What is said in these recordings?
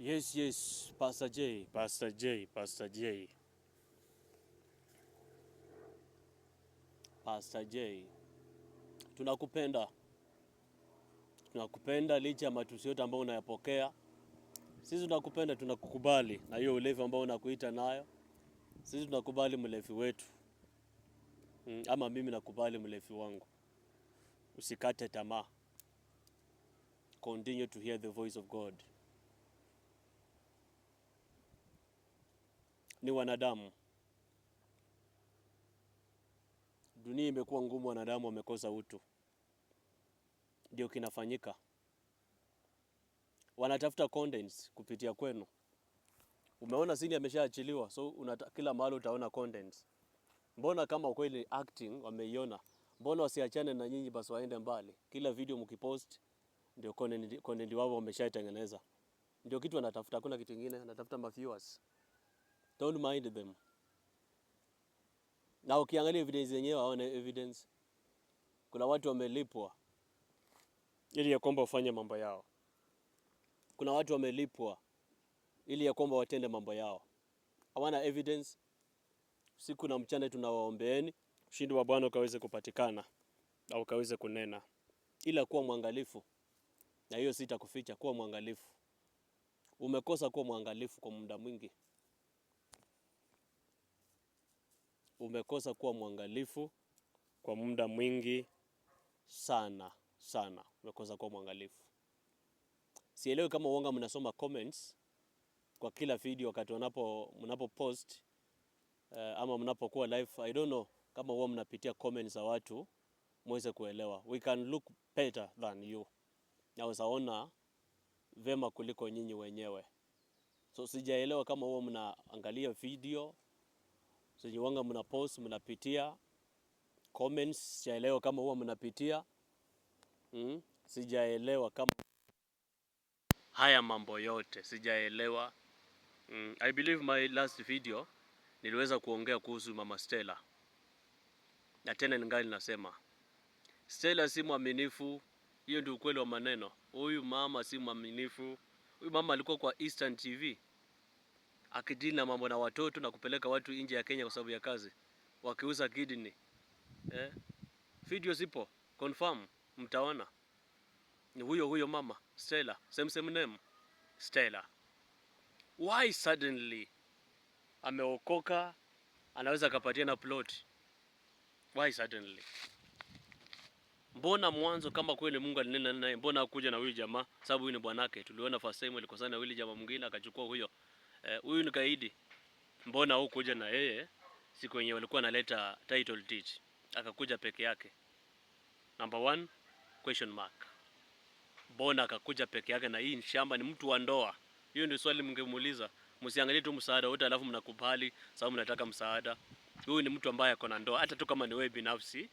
Yes, Pastor J. Pastor J. Tunakupenda licha ya matusi yote ambayo unayapokea. Sisi tunakupenda, tunakukubali na hiyo ulevi ambao unakuita nayo. Sisi tunakubali mlevi wetu. Ama mimi nakubali mlevi wangu. Usikate tamaa. Continue to hear the voice of God. Ni wanadamu. Dunia imekuwa ngumu, wanadamu wamekosa utu. Ndio kinafanyika. Wanatafuta contents kupitia kwenu. Umeona Cindy ameshaachiliwa, so kila mahali utaona contents. Mbona kama kweli acting wameiona, mbona wasiachane na nyinyi basi waende mbali? Kila video mkipost ndio content wao wameshaitengeneza. Ndio kitu wanatafuta, hakuna kitu kingine, wanatafuta viewers. Don't mind them. Na ukiangalia evidence yenyewe, waone evidence. Kuna watu wamelipwa ili ya kwamba wafanye mambo yao. Kuna watu wamelipwa ili ya kwamba watende mambo yao. Hawana evidence. Siku na mchana tunawaombeeni ushindi wa Bwana ukaweze kupatikana au ukaweze kunena. Ila kuwa mwangalifu. Na hiyo sitakuficha, kuwa mwangalifu. Umekosa kuwa mwangalifu kwa muda mwingi. Umekosa kuwa mwangalifu kwa muda mwingi sana. Umekosa kuwa mwangalifu. Sielewi kama uonga mnasoma comments kwa kila video wakati mnapo post ama mnapokuwa live. I don't know kama huwa mnapitia comments za watu muweze kuelewa. We can look better than you. Naweza ona vema kuliko nyinyi wenyewe. So sijaelewa kama huwa mnaangalia video, sijiwanga mna post, mnapitia comments, sijaelewa kama huwa mnapitia. Sijaelewa kama haya mambo yote, sijaelewa. I believe my last video niliweza kuongea kuhusu Mama Stella. Na tena ningali nasema Stella si mwaminifu. Hiyo ndio ukweli wa maneno. Huyu mama si mwaminifu. Huyu mama alikuwa kwa Eastern TV akidili na mambo na watoto na kupeleka watu nje ya Kenya kwa sababu ya kazi, wakiuza kidney. Video zipo confirm, mtaona. Ni huyo mama Stella, same name Stella. Why suddenly ameokoka anaweza kapatia na plot? Why suddenly? Mbona mwanzo kama kweli Mungu alinena naye, mbona hakuja na huyu jamaa? Sababu huyu ni bwanake. Tuliona first time alikosana na yule jamaa mwingine akachukua huyo. Huyu ni kaidi. Mbona hukuja na yeye siku yenyewe walikuwa analeta title deed? Akakuja peke yake. Number 1 question mark. Mbona akakuja peke yake na hii shamba ni mtu wa ndoa? Hiyo ndio swali mngemuuliza. Msiangalie tu msaada wote alafu mnakubali sababu mnataka msaada. Huyu ni mtu ambaye ako na ndoa. Hata tu kama ni wewe binafsi,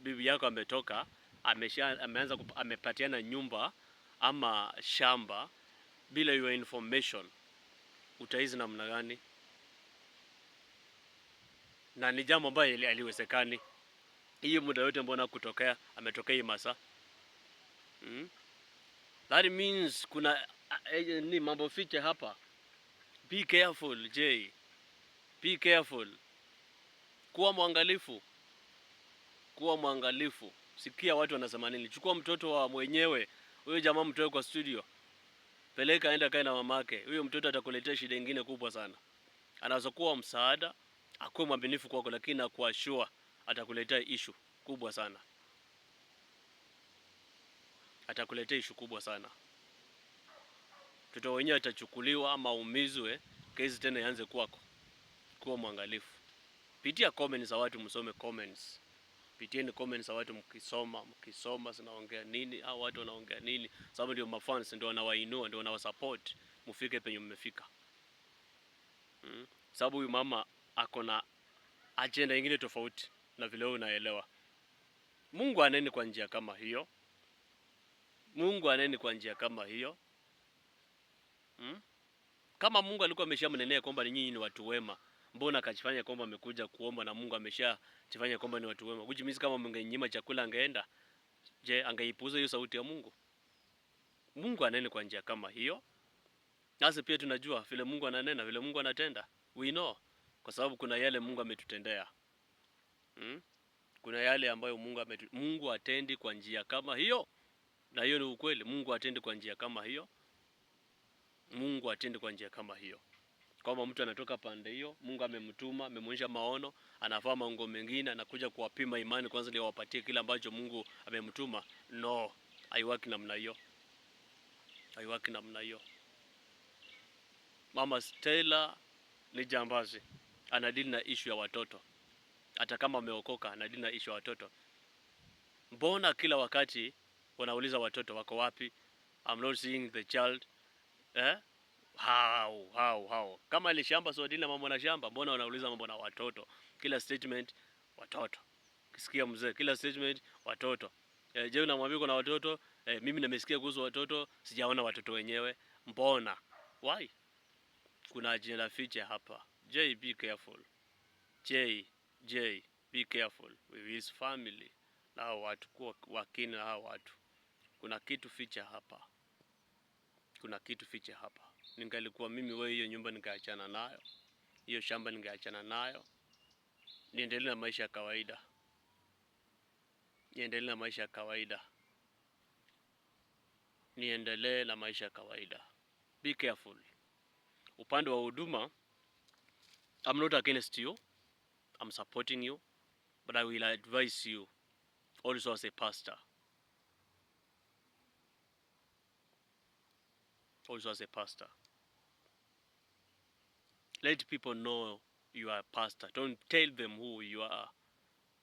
bibi yako ametoka, amepatiana nyumba ama shamba bila your information, utaizi namna gani? Na ni jambo ambalo haliwezekani. Hiyo muda yote mbona kutokea, ametokea hii masaa? That means kuna ni mambo fiche hapa. Be careful, Jay. Be careful. Kuwa mwangalifu. Sikia watu wanasema nini. Chukua mtoto wa mwenyewe, huyo jamaa mtoe kwa studio. Peleka aenda kae na mamake. Huyo mtoto atakuletea shida nyingine kubwa sana. Anaweza kuwa msaada, akuwe mwaminifu kwako, lakini nakuashua atakuletea issue kubwa sana. Atakuletea issue kubwa sana. Mtoto wenyewe atachukuliwa ama umizwe, kesi tena ianze kwako. Kuwa mwangalifu. Pitia comments za watu, msome comments. Pitieni comments za watu mkisoma zinaongea nini, au watu wanaongea nini, sababu ndio mafans ndio wanawainua, ndio wanawasupport mfike penye mmefika. Sababu huyu mama ako na agenda nyingine tofauti na vile wewe unaelewa. Mungu aneni kwa njia kama hiyo. Kama Mungu alikuwa ameshamnenea kwamba nyinyi ni watu wema, mbona akajifanya kwamba amekuja kuomba na Mungu ameshajifanya kwamba ni watu wema? Kujimizi kama mngenyima chakula angeenda. Je, angeipuuza hiyo sauti ya Mungu? Mungu aneni kwa njia kama hiyo. Nasi pia tunajua vile Mungu ananena, vile Mungu anatenda. We know. Kwa sababu kuna yale Mungu ametutendea. Kuna yale ambayo Mungu atendi kwa njia kama hiyo. Na hiyo ni ukweli. Mungu atendi kwa njia kama hiyo. Mungu atendi kwa njia kama hiyo. Kama mtu anatoka pande hiyo, Mungu amemtuma, amemwonyesha maono, anafaa maongo mengine, anakuja kuwapima imani kwanza ndio wapatie kile ambacho Mungu amemtuma. No, haiwaki namna hiyo. Haiwaki namna hiyo. Mama Stella ni jambazi. Anadili na issue ya watoto. Hata kama ameokoka, anadili na issue ya watoto. Mbona kila wakati wanauliza watoto wako wapi? I'm not seeing the child. How? Kama ile shamba sio dini na mambo na shamba, mbona wanauliza mambo na watoto? Kila statement watoto. Kisikia mzee, kila statement watoto. Je, unamwambia kuna watoto? Mimi nimesikia kuhusu watoto, sijaona watoto wenyewe. Mbona? Why? Kuna ajenda fiche hapa. J, be careful. J, be careful with his family. Na watu kwa wakini na hao watu. Kuna kitu fiche hapa. Kuna kitu fiche hapa. Ningalikuwa mimi, wewe, hiyo nyumba ningeachana nayo. Hiyo shamba ningeachana nayo. Niendelee na maisha ya kawaida. Niendelee na maisha ya kawaida. Niendelee na maisha ya kawaida. Be careful. Upande wa huduma, I'm not against you. I'm supporting you. But I will advise you also as a pastor. Also as a pastor. Let people know you are a pastor. Don't tell them who you are.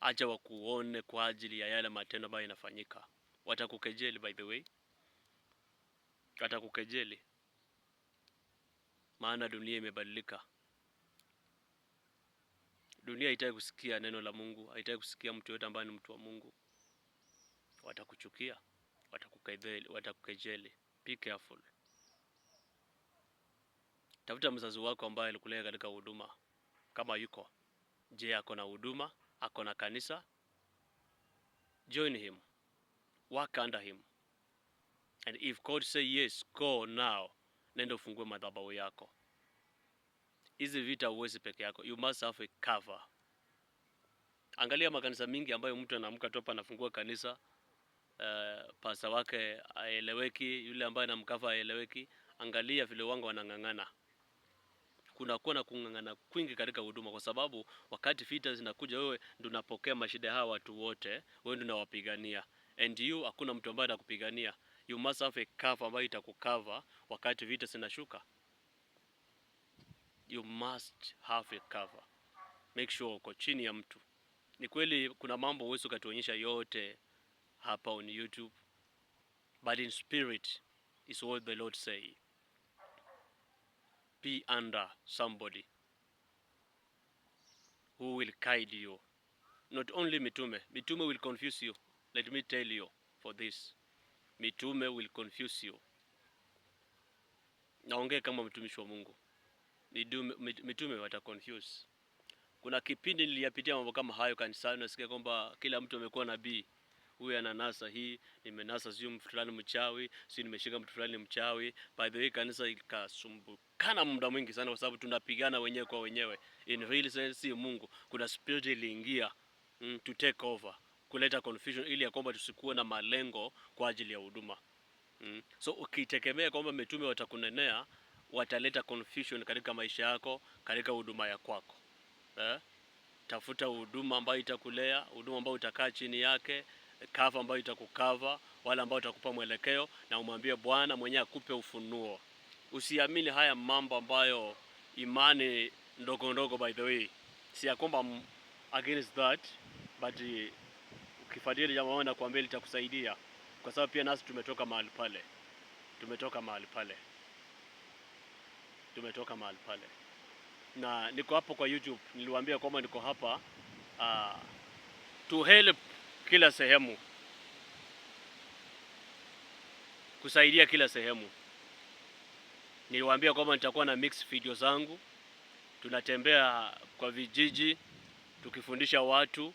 Acha wakuone kwa ajili ya yale matendo ambayo yanafanyika. Watakukejeli, by the way. Watakukejeli. Maana dunia imebadilika. Dunia haitaki kusikia neno la Mungu, haitaki kusikia mtu yote ambaye ni mtu wa Mungu. Watakuchukia, watakukejeli. Be careful. Tafuta mzazi wako ambaye alikulea katika huduma. Kama yuko, je, ako na huduma, ako na kanisa? Join him. Work under him. And if God say yes, go now. Nenda ufungue madhabahu yako. Hizi vita huwezi peke yako. You must have a cover. Angalia makanisa mingi ambayo mtu anaamka tu hapa anafungua kanisa, pasta wake aeleweki, yule ambaye anamkava aeleweki. Angalia vile wangu wanang'ang'ana. Kunakuwa na kung'ang'ana kwingi katika huduma, kwa sababu wakati vita zinakuja, wewe ndio unapokea mashida hawa watu wote, wewe ndio unawapigania. And you, hakuna mtu ambaye anakupigania. You must have a cover ambayo itakukava wakati vita zinashuka. You must have a cover. Make sure uko chini ya mtu. Ni kweli kuna mambo huwezi ukatuonyesha yote hapa on YouTube, but in spirit is what the Lord say. Be under somebody who will guide you. Not only mitume. Mitume will confuse you. Let me tell you for this. Mitume will confuse you. Naongea kama mtumishi wa Mungu. Mitume wata confuse. Kuna kipindi niliyapitia mambo kama hayo kanisani, nasikia kwamba kila mtu amekuwa nabii. Huyu ananasa hii, nimenasa sio mtu fulani mchawi, sio nimeshika mtu fulani mchawi. By the way, kanisa ikasumbukana muda mwingi sana kwa sababu tunapigana wenyewe kwa wenyewe. In real sense, si Mungu. Kuna spirit iliingia to take over, kuleta confusion ili ya kwamba tusikuwe na malengo kwa ajili ya huduma. So ukitegemea kwamba mitume watakunenea, wataleta confusion katika maisha yako, katika huduma ya kwako. Tafuta huduma ambayo itakulea, huduma ambayo utakaa chini yake, cover ambayo itakukava, wala ambayo itakupa mwelekeo, na umwambie Bwana mwenyewe akupe ufunuo. Usiamini haya mambo ambayo imani ndogo ndogo, by the way. Si ya kwamba against that, but ukifuatilia jambo na kuambia litakusaidia, kwa sababu pia nasi tumetoka mahali pale. Tumetoka mahali pale. Na niko hapo kwa YouTube, niliwaambia kwamba niko hapa to help kila sehemu, kusaidia kila sehemu. Niliwaambia kwamba nitakuwa na mix video zangu, tunatembea kwa vijiji, tukifundisha watu,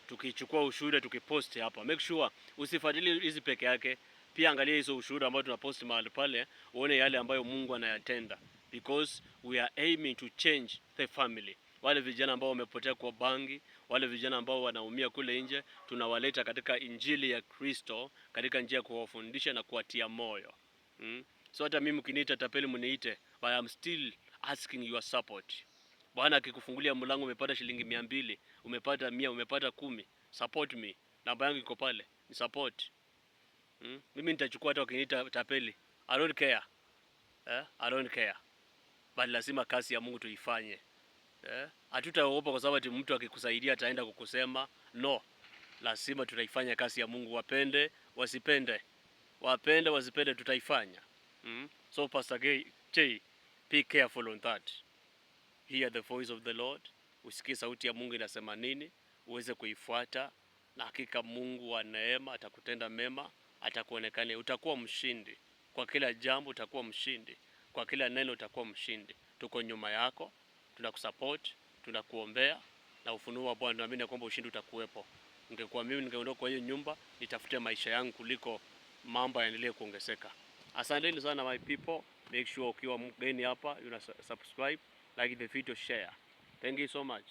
tukichukua ushuhuda, tukipost hapa. Make sure usifuatilie hizi peke yake, Pia angalia hizo ushuhuda ambao tunapost mahali pale, uone yale ambayo Mungu anayatenda, because we are aiming to change the family. Wale vijana ambao wamepotea kwa bangi, wale vijana ambao wanaumia kule nje, tunawaleta katika injili ya Kristo, katika njia ya kuwafundisha na kuwatia moyo. So hata mimi mkiniita tapeli mniite, but I am still asking your support. Bwana akikufungulia mlango, umepata shilingi 200, umepata 100, umepata 10, support me. Namba yangu iko pale, ni support. Mimi nitachukua hata wakiniita tapeli. I don't care. I don't care. Bali lazima kazi ya Mungu tuifanye. Hatutaogopa kwa sababu mtu akikusaidia ataenda kukusema. No. Lazima tutaifanya kazi ya Mungu, wapende, wasipende. Wapende, wasipende, tutaifanya. So Pastor J, be careful on that. Hear the voice of the Lord. Usikie sauti ya Mungu inasema nini, uweze kuifuata, na hakika Mungu wa neema atakutenda mema, atakuonekania, utakuwa mshindi. Kwa kila jambo utakuwa mshindi. Kwa kila neno utakuwa mshindi. Tuko nyuma yako, tunakusupport, tunakuombea, na ufunuo wa Bwana naamini kwamba ushindi utakuwepo. Ningekuwa mimi ningeondoka kwa hiyo nyumba, nitafute maisha yangu kuliko mambo yaendelee kuongezeka. Asanteni sana my people. Make sure ukiwa mgeni hapa, you subscribe, like the video, share. Thank you so much.